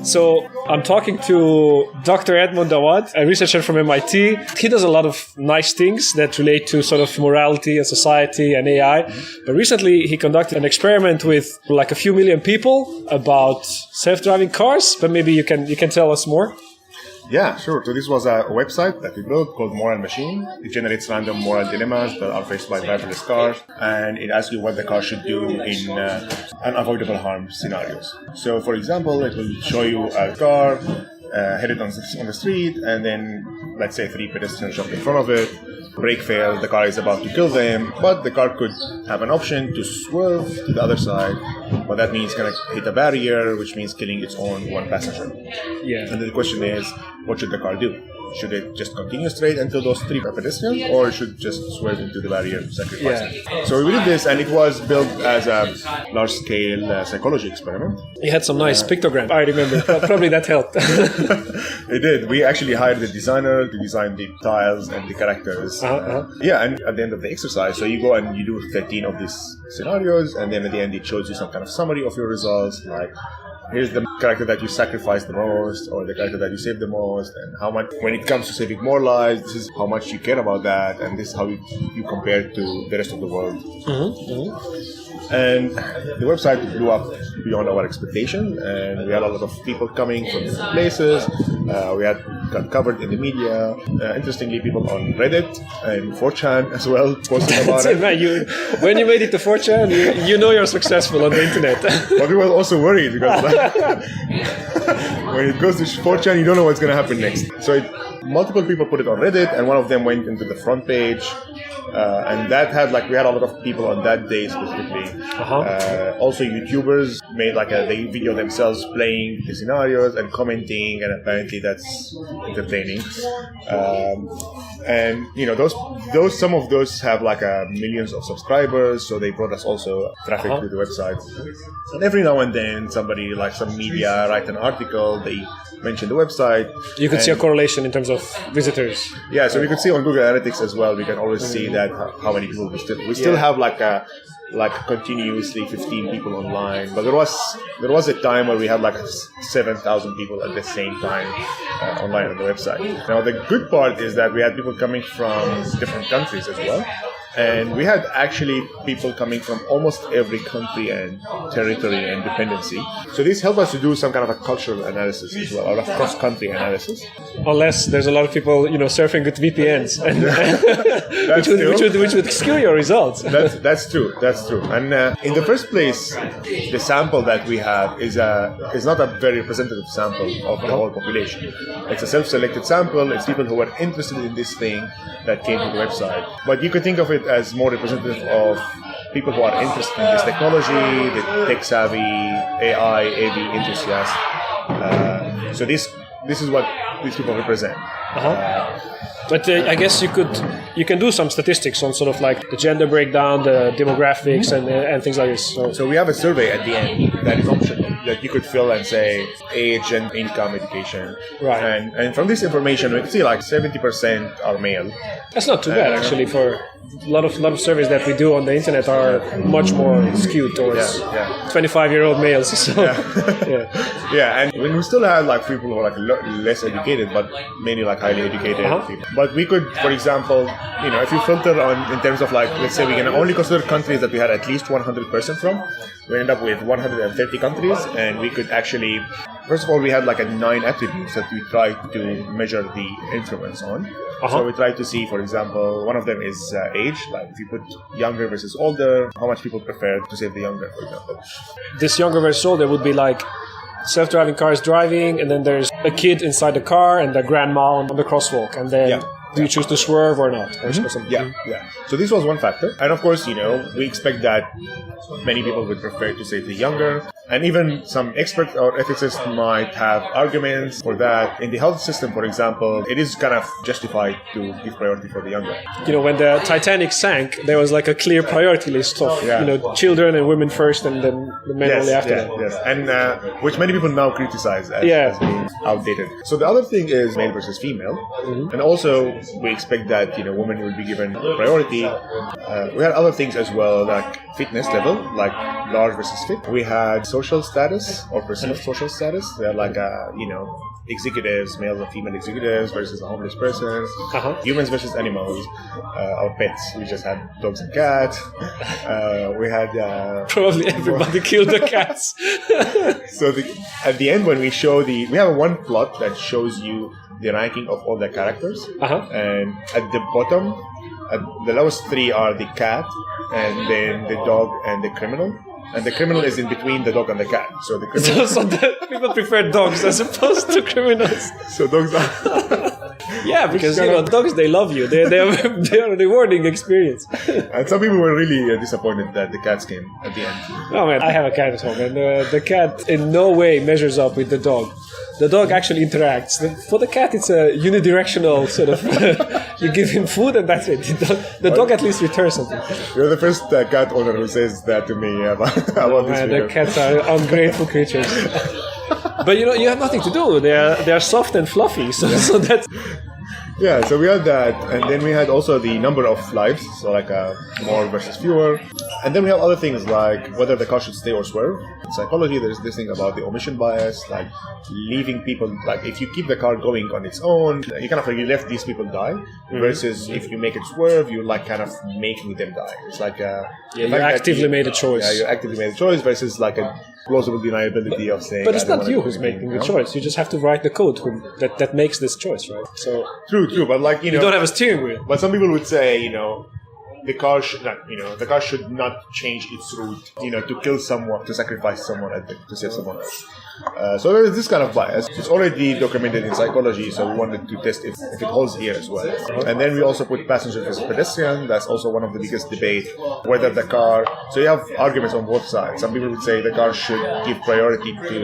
So I'm talking to Dr. Edmond Awad, a researcher from MIT. He does a lot of nice things that relate to sort of morality and society and AI. But recently he conducted an experiment with like a few million people about self-driving cars. But maybe you can tell us more. Yeah, sure. So this was a website that we built called Moral Machine. It generates random moral dilemmas that are faced by driverless cars, and it asks you what the car should do in unavoidable harm scenarios. So, for example, it will show you a car headed on the street, and then, let's say, 3 pedestrians jump in front of it. Brake failed, the car is about to kill them, but the car could have an option to swerve to the other side, but that means it's going to hit a barrier, which means killing its own one passenger. Yeah. And the question is, what should the car do? Should it just continue straight until those 3 pedestrians, or should it just swerve into the barrier, sacrificing? Yeah. So we did this, and it was built as a large-scale psychology experiment. You had some nice pictograms, I remember. Probably that helped. It did. We actually hired the designer to design the tiles and the characters. Yeah, and at the end of the exercise, so you go and you do 13 of these scenarios, and then at the end it shows you some kind of summary of your results, like here's the character that you sacrifice the most, or the character that you save the most, and how much, when it comes to saving more lives, this is how much you care about that, and this is how you compare to the rest of the world. And the website blew up beyond our expectation, and we had a lot of people coming from different places. We got covered in the media. Interestingly, people on Reddit and 4chan as well posted about it. Man, when you made it to 4chan, you know you're successful on the internet. But we were also worried because when it goes to 4chan, you don't know what's going to happen next. So multiple people put it on Reddit, and one of them went into the front page. And that had we had a lot of people on that day specifically. Also, YouTubers made they video themselves playing the scenarios and commenting, and apparently that's entertaining. And those some of those have millions of subscribers, so they brought us also traffic to the website. And every now and then, somebody some media write an article, they mention the website. You could see a correlation in terms of visitors. Yeah, so we could see on Google Analytics as well. We can always see that how many people we still have continuously 15 people online, but there was a time where we had 7,000 people at the same time online on the website. Now the good part is that we had people coming from different countries as well. And we had actually people coming from almost every country and territory and dependency. So this helped us to do some kind of a cultural analysis as well, or a cross-country analysis. Unless there's a lot of people, surfing with VPNs, and which would skew your results. That's true. And in the first place, the sample that we have is not a very representative sample of the whole population. It's a self-selected sample. It's people who were interested in this thing that came to the website. But you could think of it as more representative of people who are interested in this technology, the tech-savvy, AI, AV enthusiasts. So this is what these people represent. But I guess you can do some statistics on sort of the gender breakdown, the demographics, and things like this. So we have a survey at the end that is optional, that you could fill and say age and income, education. Right. And from this information, we can see 70% are male. That's not too bad, actually, for a lot of surveys that we do on the internet are much more skewed towards 25-year-old males. So, yeah, and we still have people who are less educated, but mainly highly educated people. But we could, for example, if you filter in terms of let's say we can only consider countries that we had at least 100% from, we end up with 130 countries, and we could actually, first of all, we had 9 attributes that we tried to measure the influence on. So we tried to see, for example, one of them is age, if you put younger versus older, how much people prefer to save the younger, for example. This younger versus older would be self-driving cars driving, and then there's a kid inside the car and the grandma on the crosswalk, and then do you choose to swerve or not? Or something? Yeah. So this was one factor. And of course, we expect that many people would prefer to save the younger. And even some experts or ethicists might have arguments for that. In the health system, for example, it is kind of justified to give priority for the younger. When the Titanic sank, there was a clear priority list of children and women first, and then the men only after that. Yes, and which many people now criticize as being outdated. So the other thing is male versus female, and also we expect that women will be given priority. We had other things as well, fitness level, like large versus fit. We had social status or perceived social status. They're like, executives, male and female executives versus a homeless person. Humans versus animals, or pets. We just had dogs and cats. We had... Probably everybody killed the cats. So at the end, when we show we have one plot that shows you the ranking of all the characters. And at the bottom, the lowest three are the cat, and then the dog and the criminal. And the criminal is in between the dog and the cat. So the criminal... so people prefer dogs as opposed to criminals. So dogs are... Yeah, because dogs, they love you. They are a rewarding experience. And some people were really disappointed that the cats came at the end. Oh man, I have a cat at home, and the cat in no way measures up with the dog. The dog actually interacts. For the cat, it's a unidirectional sort of... you give him food and that's it. The dog at least returns something. You're the first cat owner who says that to me about this video. The cats are ungrateful creatures. But you have nothing to do. They are soft and fluffy, so that's... Yeah, so we had that, and then we had also the number of lives, so like more versus fewer. And then we have other things like whether the car should stay or swerve. In psychology, there's this thing about the omission bias, like leaving people, like if you keep the car going on its own, you kind of like you let these people die, versus if you make it swerve, you like kind of making them die. It's like you actively made a choice. Yeah, you actively made a choice versus like a plausible deniability of saying. But it's not you who's making the choice. You just have to write the code that makes this choice, right? So true, but like you don't have a steering wheel. But some people would say, the car should not change its route, to kill someone, to sacrifice someone, to save someone else. So there is this kind of bias. It's already documented in psychology, so we wanted to test if it holds here as well. And then we also put passengers versus pedestrian. That's also one of the biggest debate, whether the car... So you have arguments on both sides. Some people would say the car should give priority to,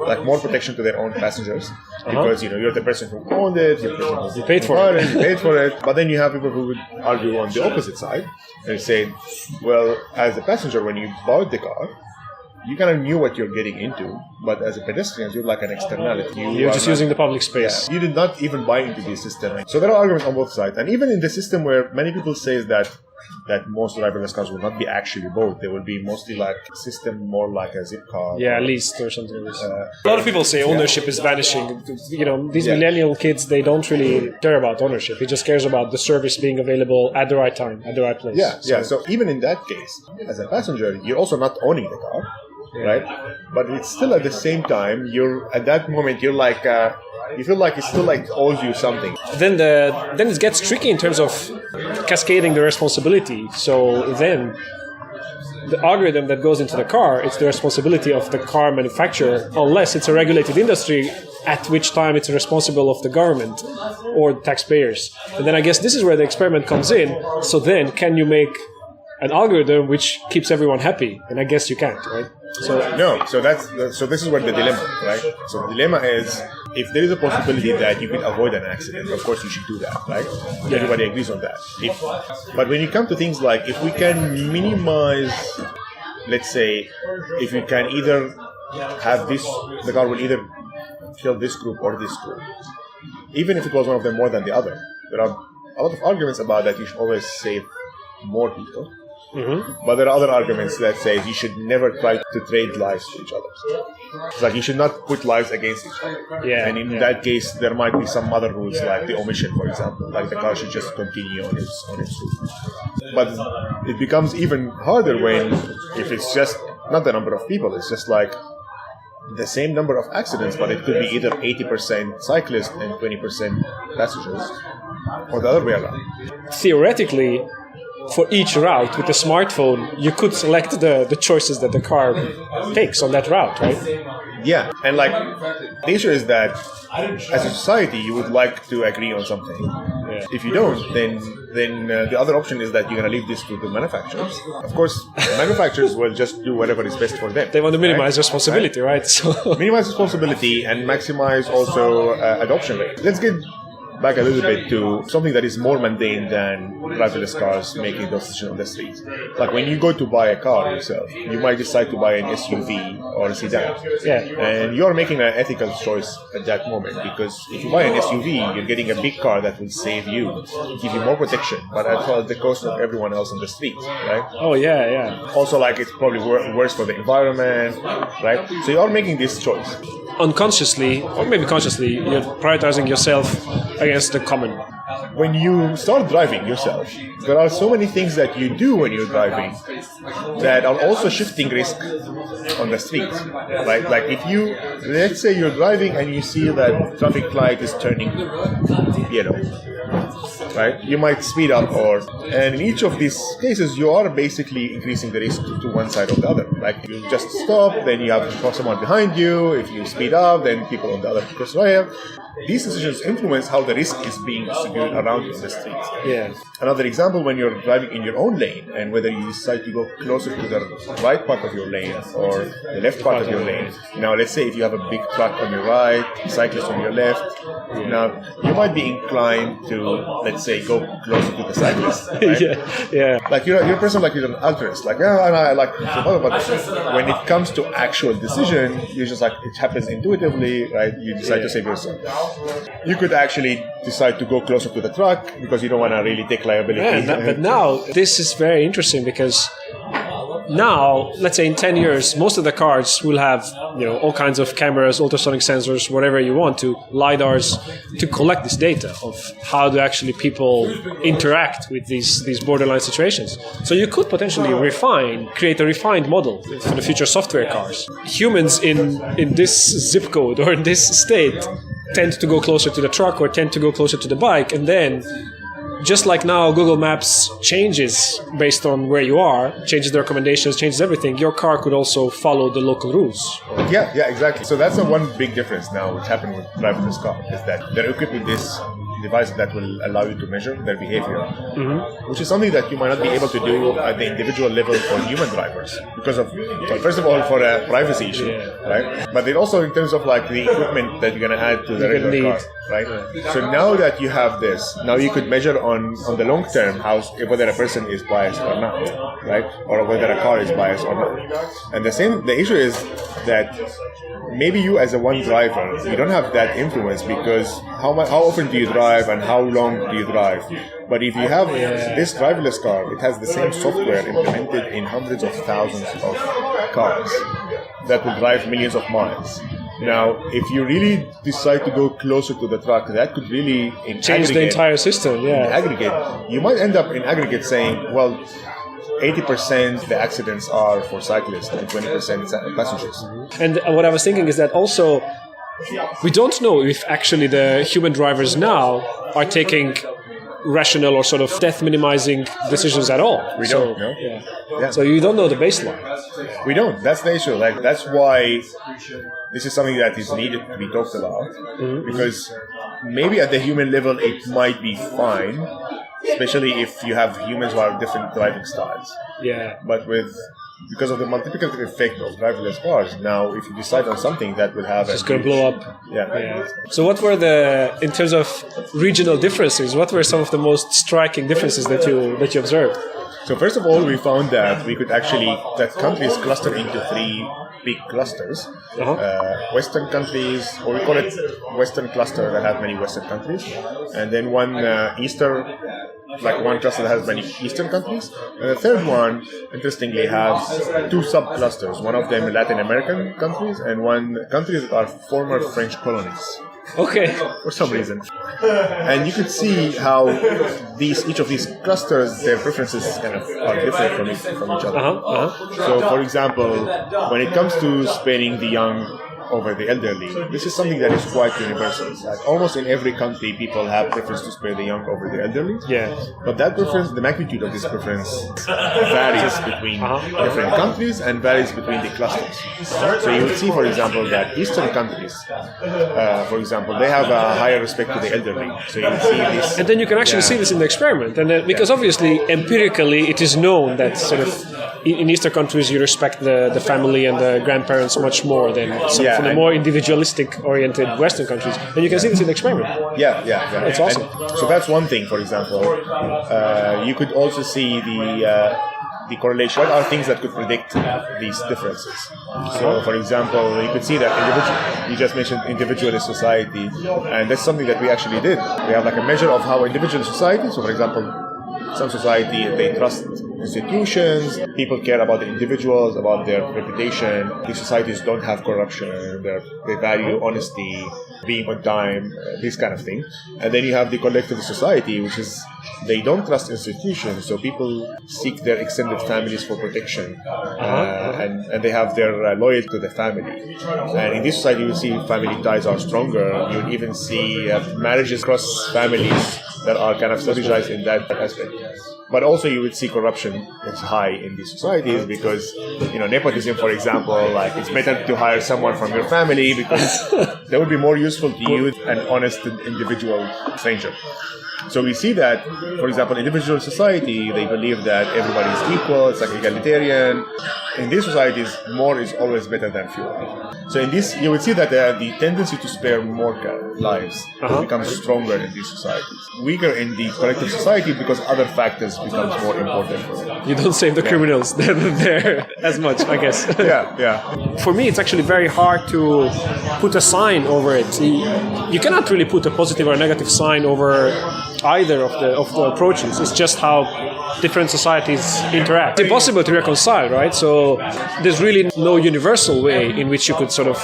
like, more protection to their own passengers. Because, you're the person who owned it, you paid for it. You paid for it. But then you have people who would argue on the opposite side and say, well, as a passenger, when you bought the car, you kind of knew what you're getting into, but as a pedestrian, you're like an externality. You're just using the public space. Yeah, you did not even buy into the system. So there are arguments on both sides. And even in the system where many people say that most driverless cars will not be actually bought, they will be mostly like a system more like a zip car. Yeah, leased or something like this. A lot of people say ownership is vanishing. These millennial kids, they don't really care about ownership. He just cares about the service being available at the right time, at the right place. So even in that case, as a passenger, you're also not owning the car. Right, but it's still at the same time. You're at that moment. You're like you feel like it still like owes you something. Then it gets tricky in terms of cascading the responsibility. So then the algorithm that goes into the car, it's the responsibility of the car manufacturer, unless it's a regulated industry, at which time it's responsible of the government or taxpayers. And then I guess this is where the experiment comes in. So then, can you make an algorithm which keeps everyone happy? And I guess you can't, right? So this is where the dilemma, right? So the dilemma is, if there is a possibility that you could avoid an accident, of course you should do that, right? Yeah. Everybody agrees on that. But when you come to things like, if we can minimize, let's say, if you can either have this, the car will either kill this group or this group, even if it was one of them more than the other. There are a lot of arguments about that. You should always save more people. But there are other arguments that say you should never try to trade lives to each other. It's like you should not put lives against each other. Yeah, and in that case, there might be some other rules, like the omission, for example. Like the car should just continue on its route. But it becomes even harder if it's just not the number of people. It's just like the same number of accidents, but it could be either 80% cyclists and 20% passengers, or the other way around. Theoretically, for each route with a smartphone, you could select the choices that the car takes on that route, right? Yeah, and like the issue is that as a society, you would like to agree on something. Yeah. If you don't, then the other option is that you're going to leave this to the manufacturers. Of course, the manufacturers will just do whatever is best for them. They want to minimize responsibility, right? So minimize responsibility and maximize also adoption rate. Let's get back a little bit to something that is more mundane than driverless cars making those decisions on the street. Like when you go to buy a car yourself, you might decide to buy an SUV or a sedan. Yeah. And you're making an ethical choice at that moment, because if you buy an SUV, you're getting a big car that will save you, give you more protection, but at the cost of everyone else on the street, right? Oh, yeah. Also, like, it's probably worse for the environment, right? So you're making this choice. Unconsciously, or maybe consciously, you're prioritizing yourself against the common. When you start driving yourself, there are so many things that you do when you're driving that are also shifting risk on the street, right? Like if you, let's say you're driving and you see that traffic light is turning yellow, right? You might speed up, and in each of these cases, you are basically increasing the risk to one side or the other. Like you just stop, then you have someone behind you. If you speed up, then people on the other crossway. These decisions influence how the risk is being distributed around in the street. Yeah. Another example, when you're driving in your own lane and whether you decide to go closer to the right part of your lane or the left part of your lane. Now, let's say if you have a big truck on your right, cyclist on your left. Now, you might be inclined to, let's say, go closer to the cyclist. Right? Yeah. Like you're a person like you're an altruist. Like, yeah, I like to follow, but when it comes to actual decision, you just like it happens intuitively, right? You decide to save yourself. You could actually decide to go closer to the truck because you don't want to really take liability. Yeah, but now this is very interesting because now, let's say in 10 years, most of the cars will have all kinds of cameras, ultrasonic sensors, whatever you want to, LiDARs, to collect this data of how do actually people interact with these borderline situations. So you could potentially create a refined model for the future software cars. Humans in this zip code or in this state tend to go closer to the truck or tend to go closer to the bike, and then just like now Google Maps changes based on where you are, changes the recommendations, changes everything, your car could also follow the local rules. Yeah, exactly. So that's the one big difference now which happened with driverless car, is that they're equipped with this device that will allow you to measure their behavior, which is something that you might not be able to do at the individual level for human drivers because of, first of all, for a privacy issue, right? But then also in terms of like the equipment that you're going to add to the regular car, right? So now that you have this, now you could measure on the long term whether a person is biased or not, right? Or whether a car is biased or not. And the issue is that maybe you as a one driver, you don't have that influence because how often do you drive and how long do you drive? But if you have this driverless car, it has the same software implemented in hundreds of thousands of cars that will drive millions of miles. Now, if you really decide to go closer to the truck, that could really change the entire system. In aggregate, you might end up in aggregate saying, well, 80% the accidents are for cyclists and 20% passengers. And what I was thinking is that also we don't know if actually the human drivers now are taking rational or sort of death minimizing decisions at all. We don't know. Yeah. So you don't know the baseline. We don't. That's the issue. Like that's why this is something that is needed to be talked about, because maybe at the human level it might be fine, especially if you have humans who have different driving styles. Yeah. But because of the multiplicative effect of driverless cars, now if you decide on something that will have it's going to blow up. Yeah. So what were in terms of regional differences, what were some of the most striking differences that you observed? So first of all, we found that that countries cluster into three big clusters. Western countries, or we call it Western cluster that have many Western countries, and then one one cluster that has many Eastern countries, and the third one, interestingly, has two sub-clusters, one of them Latin American countries and one countries that are former French colonies. Okay. For some reason. And you could see how each of these clusters, their preferences kind of are different from each other. So, for example, when it comes to sparing the young over the elderly, this is something that is quite universal. Like almost in every country, people have preference to spare the young over the elderly. Yeah. But that preference, the magnitude of this preference, varies between different countries and varies between the clusters. So you would see, for example, that Eastern countries, for example, they have a higher respect to the elderly. So you would see this. And then you can actually see this in the experiment, and then, because obviously empirically it is known that sort of in Eastern countries you respect the family and the grandparents much more than some from the more individualistic-oriented Western countries. And you can see this in the experiment. Yeah. It's awesome. And so that's one thing, for example. You could also see the correlation. What are things that could predict these differences? So, for example, you could see that you just mentioned individualist society, and that's something that we actually did. We have like a measure of how individual society, so for example, some society, they trust institutions, people care about the individuals, about their reputation. These societies don't have corruption, they value honesty, being on time, this kind of thing. And then you have the collective society, which is they don't trust institutions, so people seek their extended families for protection, and they have their loyalty to the family. And in this society, you will see family ties are stronger. You would even see marriages across families that are kind of strategized in that aspect. But also you would see corruption is high in these societies because, nepotism, for example, like it's better to hire someone from your family because that would be more useful to you than an honest individual stranger. So we see that, for example, individual society, they believe that everybody is equal, it's like egalitarian. In these societies, more is always better than fewer. So in this, you would see that the tendency to spare more lives becomes stronger in these societies. Weaker in the collective society because other factors becomes more important for it. You don't save the criminals there as much, I guess. Yeah. For me, it's actually very hard to put a sign over it. You cannot really put a positive or a negative sign over either of the approaches. It's just how different societies interact. It's impossible to reconcile, right? So there's really no universal way in which you could sort of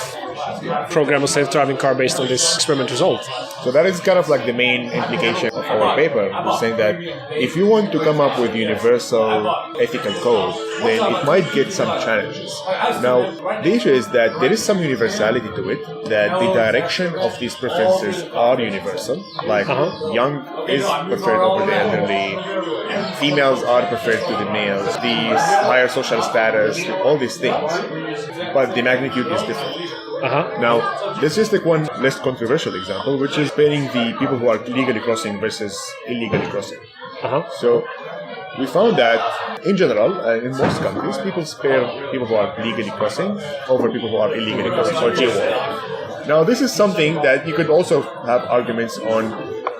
program a self-driving car based on this experiment result. So that is kind of like the main implication of our paper, saying that if you want to come up with universal ethical code, then it might get some challenges. Now, the issue is that there is some universality to it, that the direction of these preferences are universal, like young is preferred over the elderly, females are preferred to the males, these higher social status, all these things. But the magnitude is different. Now, let's just take one less controversial example, which is pairing the people who are legally crossing versus illegally crossing. So, we found that, in general, in most countries, people spare people who are legally crossing over people who are illegally crossing, or jaywalking. Now, this is something that you could also have arguments on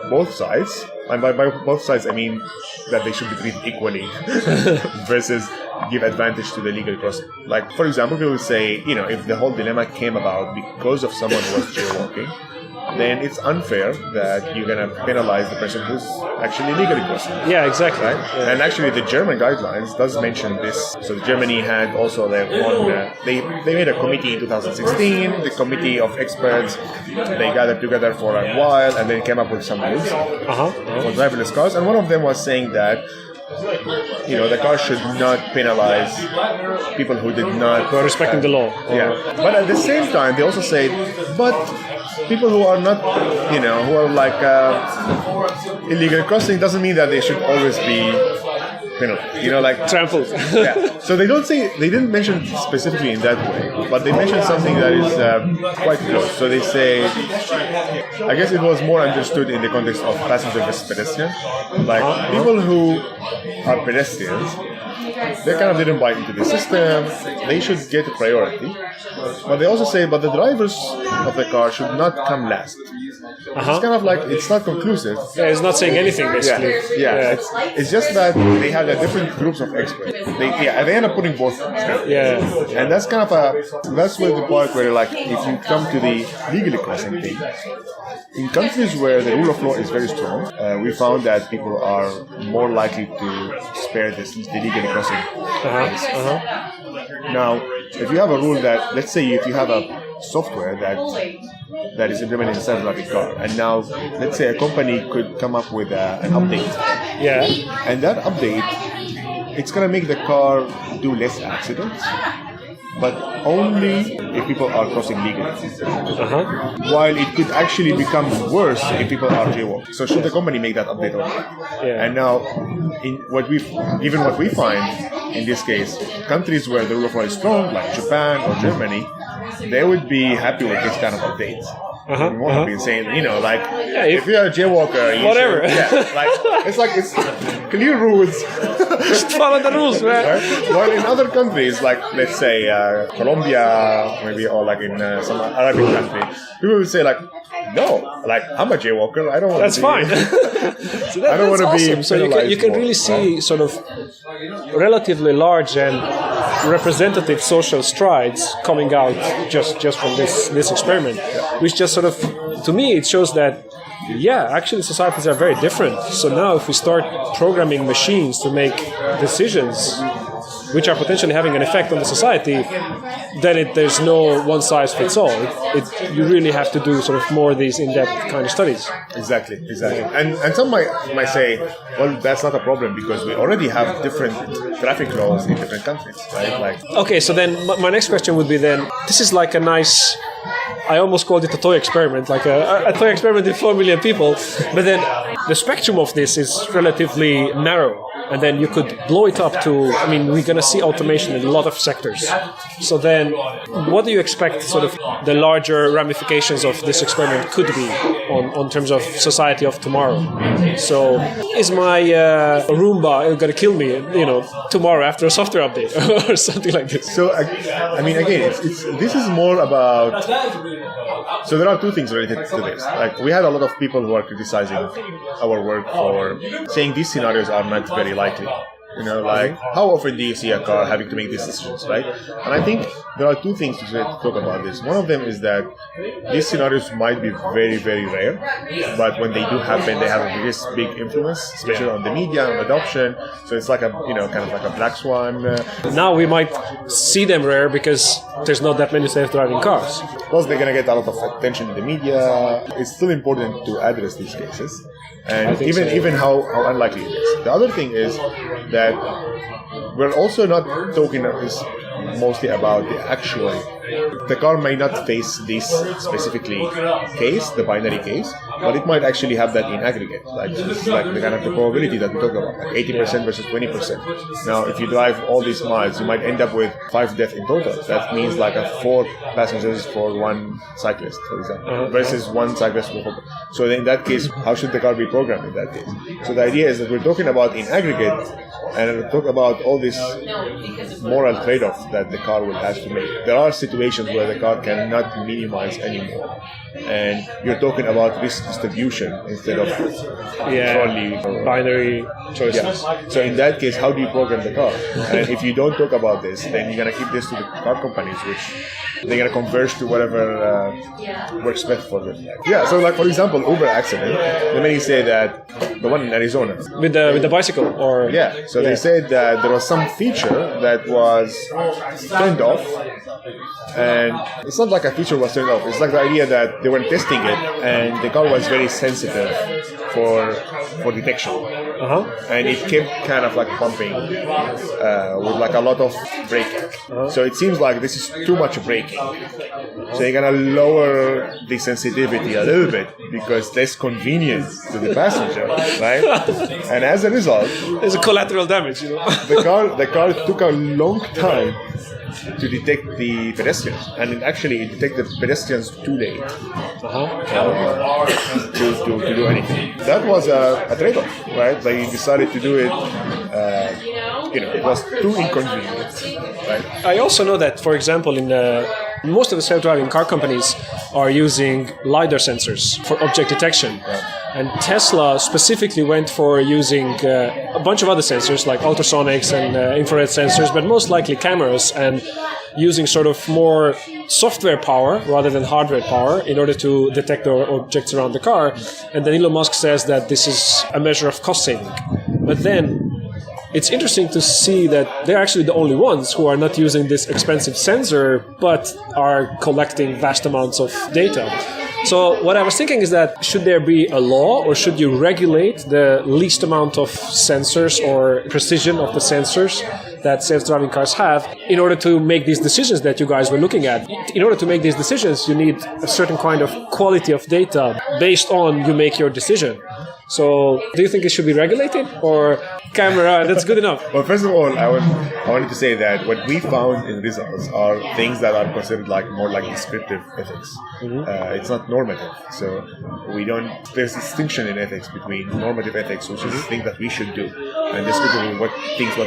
both sides. And by both sides, I mean that they should be treated equally versus give advantage to the legal crossing. Like, for example, people will say, if the whole dilemma came about because of someone who was jaywalking, then it's unfair that you're going to penalize the person who's actually legally crossing. Yeah, exactly. Right? Yeah. And actually, the German guidelines does mention this. So Germany had also their own. They made a committee in 2016. The committee of experts, they gathered together for a while and then came up with some rules for driverless cars. And one of them was saying that the car should not penalize people who did not respecting the law. Yeah, but at the same time, they also say, but people who are not, who are like illegal crossing doesn't mean that they should always be, trampled. Yeah. So they didn't mention specifically in that way, but they mentioned something that is quite close. So they say, I guess it was more understood in the context of passenger versus pedestrian. Like people who are pedestrians, they kind of didn't buy into the system. They should get a priority. But they also say, but the drivers of the car should not come last. It's kind of like, it's not conclusive. Yeah, it's not saying anything, basically. Yeah. It's just that they had different groups of experts. They end up putting both together. Yeah. And that's kind of that's where the part where, like, if you come to the legally crossing thing, in countries where the rule of law is very strong, we found that people are more likely to spare the legally crossing. Now, if you have a rule that, let's say if you have a software that is implemented in a self-driving car, and now let's say a company could come up with an update. Yeah. And that update, it's going to make the car do less accidents, but only if people are crossing legally. While it could actually become worse if people are jaywalking. So should the company make that update or not? Yeah. And now, given what we find in this case, countries where the rule of law is strong, like Japan or Germany, they would be happy with this kind of updates. One have been saying, like, if if you're a jaywalker, you whatever. it's clear rules. Just follow the rules, man. Right? While in other countries, like let's say Colombia, maybe, or like in some Arabic country, people will say like, no, like I'm a jaywalker. I don't want. That's fine. So I don't want to be. So you can really see sort of relatively large and representative social strides coming out just from this experiment, which just sort of, to me, it shows that. Yeah, actually societies are very different. So now if we start programming machines to make decisions which are potentially having an effect on the society, then there's no one size fits all. You really have to do sort of more of these in-depth kind of studies. Exactly. And some might say, well, that's not a problem because we already have different traffic laws in different countries, right? Like, okay, so then my next question would be then, this is like a nice... I almost called it a toy experiment, like a toy experiment with 4 million people. But then the spectrum of this is relatively narrow. And then you could blow it up to, we're going to see automation in a lot of sectors. So then what do you expect sort of the larger ramifications of this experiment could be on terms of society of tomorrow? So is my Roomba going to kill me, tomorrow after a software update or something like this? So, again, this is more about... So there are two things related to this. Like, we had a lot of people who are criticizing our work for saying these scenarios are not very likely. Like, how often do you see a car having to make these decisions, right? And I think there are two things to talk about this. One of them is that these scenarios might be very, very rare, but when they do happen, they have a big influence, especially on the media, on adoption. So it's like kind of like a black swan. Now we might see them rare because there's not that many self-driving cars. Plus, they're going to get a lot of attention in the media. It's still important to address these cases. And even how unlikely it is. The other thing is that we're also not talking mostly about the actual. The car may not face this specifically case, the binary case, but it might actually have that in aggregate. Like the kind of the probability that we talk about, like 80% versus 20%. Now, if you drive all these miles, you might end up with 5 deaths in total. That means like 4 passengers for 1 cyclist, for example, versus 1 cyclist for 4. So in that case, how should the car be programmed in that case? So the idea is that we're talking about in aggregate, and we'll talk about all this moral trade-off that the car will have to make. There are situations where the car cannot minimize anymore, and you're talking about risk distribution instead of purely binary choices. Yeah. So in that case, how do you program the car? And if you don't talk about this, then you're going to keep this to the car companies, which they're going to converge to whatever works best for them. Yeah, so like for example, Uber accident, the many say that the one in Arizona. With the bicycle? Or So they said that there was some feature that was turned off, and it's not like a feature was turned off, it's like the idea that they were testing it and the car was very sensitive for detection. And it kept kind of like pumping with like a lot of braking. So it seems like this is too much braking. So you're gonna lower the sensitivity a little bit because less convenient to the passenger, right? And as a result, there's a collateral damage. The car took a long time to detect the pedestrians, and it detected pedestrians too late to do anything. That was a trade-off, right? They decided to do it. It was too inconvenient, right? I also know that, for example, in most of the self-driving car companies are using LiDAR sensors for object detection. And Tesla specifically went for using a bunch of other sensors like ultrasonics and infrared sensors, but most likely cameras, and using sort of more software power rather than hardware power in order to detect the objects around the car. And then Elon Musk says that this is a measure of cost saving. But then it's interesting to see that they're actually the only ones who are not using this expensive sensor, but are collecting vast amounts of data. So what I was thinking is that should there be a law, or should you regulate the least amount of sensors or precision of the sensors that self-driving cars have in order to make these decisions that you guys were looking at? In order to make these decisions, you need a certain kind of quality of data based on you make your decision. So do you think it should be regulated or camera, that's good enough? Well, first of all, I wanted to say that what we found in results are things that are considered like more like descriptive ethics. It's not normative. So there's a distinction in ethics between normative ethics, which is things that we should do, and descriptive what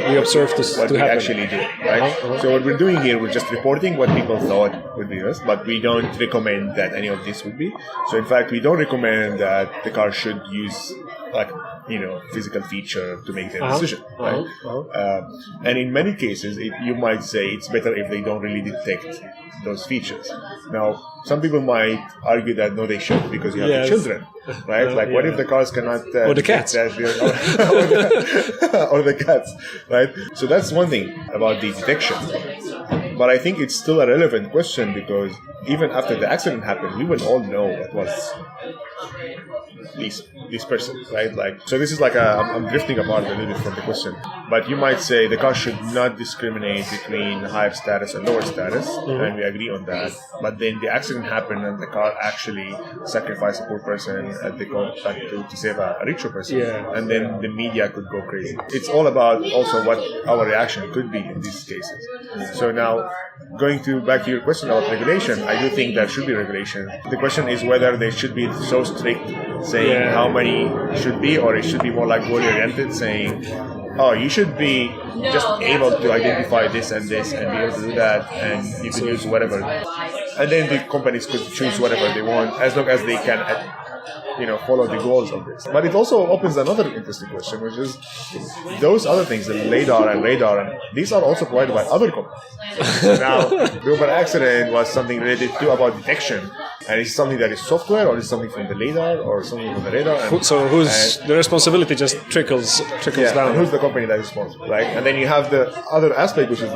we observe what we happen. actually do, right? So what we're doing here, we're just reporting what people thought would be this, but we don't recommend that any of this would be. So in fact, we don't recommend that the car should use physical feature to make their decision, right? And in many cases, you might say it's better if they don't really detect those features. Now, some people might argue that no, they should, because you have the children, right? What if the cars cannot or the cats or the cats, right? So that's one thing about the detection. But I think it's still a relevant question, because even after the accident happened, we will all know what was this person, right? So this is I'm drifting apart a little bit from the question, but you might say the car should not discriminate between higher status and lower status, and we agree on that. But then the accident happened, and the car actually sacrificed a poor person at the to save a richer person, and then the media could go crazy. It's all about also what our reaction could be in these cases. So now, going back to your question about regulation, I do think there should be regulation. The question is whether they should be so strict, saying how many should be, or it should be more like goal-oriented, saying, oh, you should be just able to identify this and this and be able to do that, and you can use whatever. And then the companies could choose whatever they want, as long as they can follow the goals of this. But it also opens another interesting question, which is those other things, the LiDAR and radar, and these are also provided by other companies. Now, the Uber accident was something related to about detection, and it's something that is software, or is something from the LiDAR, or something from the radar. So the responsibility just trickles down? And who's the company that is responsible, right? And then you have the other aspect, which is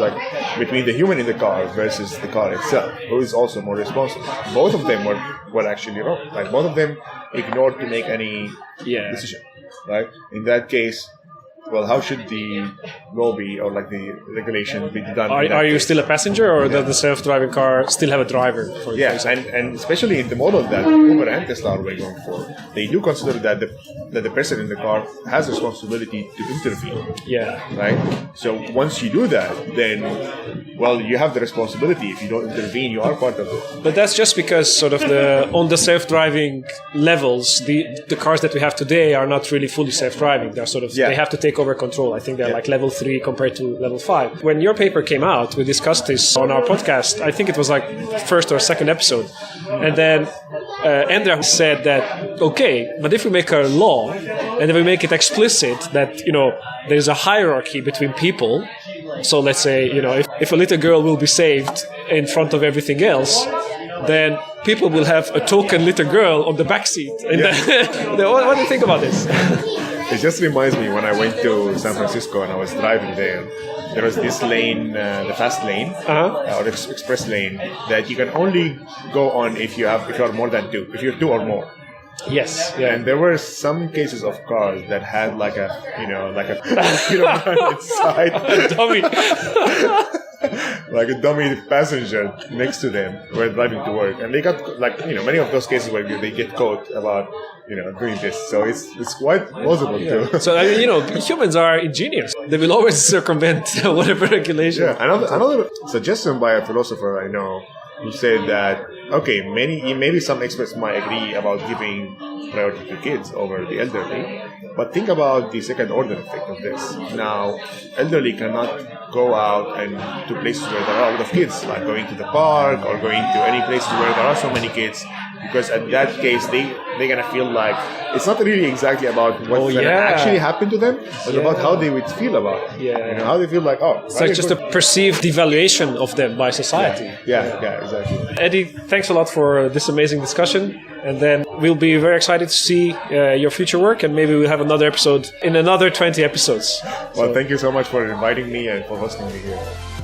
between the human in the car versus the car itself, who is also more responsible. Both of them were actually wrong. Both of them ignored to make any decision, right? In that case, well, how should the law be, or the regulation be done? Are you still a passenger, or does the self-driving car still have a driver? And especially in the model that Uber and Tesla are going for, they do consider that the person in the car has responsibility to intervene. Right. So once you do that, then you have the responsibility. If you don't intervene, you are part of it. But that's just because on the self-driving levels, the cars that we have today are not really fully self-driving. They're they have to take over control. I think they're level 3 compared to level 5. When your paper came out, we discussed this on our podcast. I think it was first or second episode. And then Andrea said that, okay, but if we make a law and then we make it explicit that, there's a hierarchy between people. So let's say, if a little girl will be saved in front of everything else, then people will have a token little girl on the back seat. And what do you think about this? It just reminds me when I went to San Francisco and I was driving there. There was this lane, the fast lane, or the express lane, that you can only go on if you are more than two. If you're two or more. Yes. Yeah. And there were some cases of cars that had a on its side. A dummy. A dummy passenger next to them who were driving to work, and they got many of those cases where they get caught about doing this. So it's quite plausible too. So humans are ingenious. They will always circumvent whatever regulation. Yeah. Another suggestion by a philosopher I know, who said that maybe some experts might agree about giving priority to kids over the elderly, but think about the second order effect of this. Now, elderly cannot go out and to places where there are a lot of kids, like going to the park or going to any places where there are so many kids, because at that case they're gonna feel like it's not really exactly about what's gonna actually happen to them, but about how they would feel about it. How they feel like, it's just a perceived devaluation of them by society. Yeah, exactly. Eddie, thanks a lot for this amazing discussion, and then we'll be very excited to see your future work, and maybe we'll have another episode in another 20 episodes. Well, thank you so much for inviting me and for hosting me here.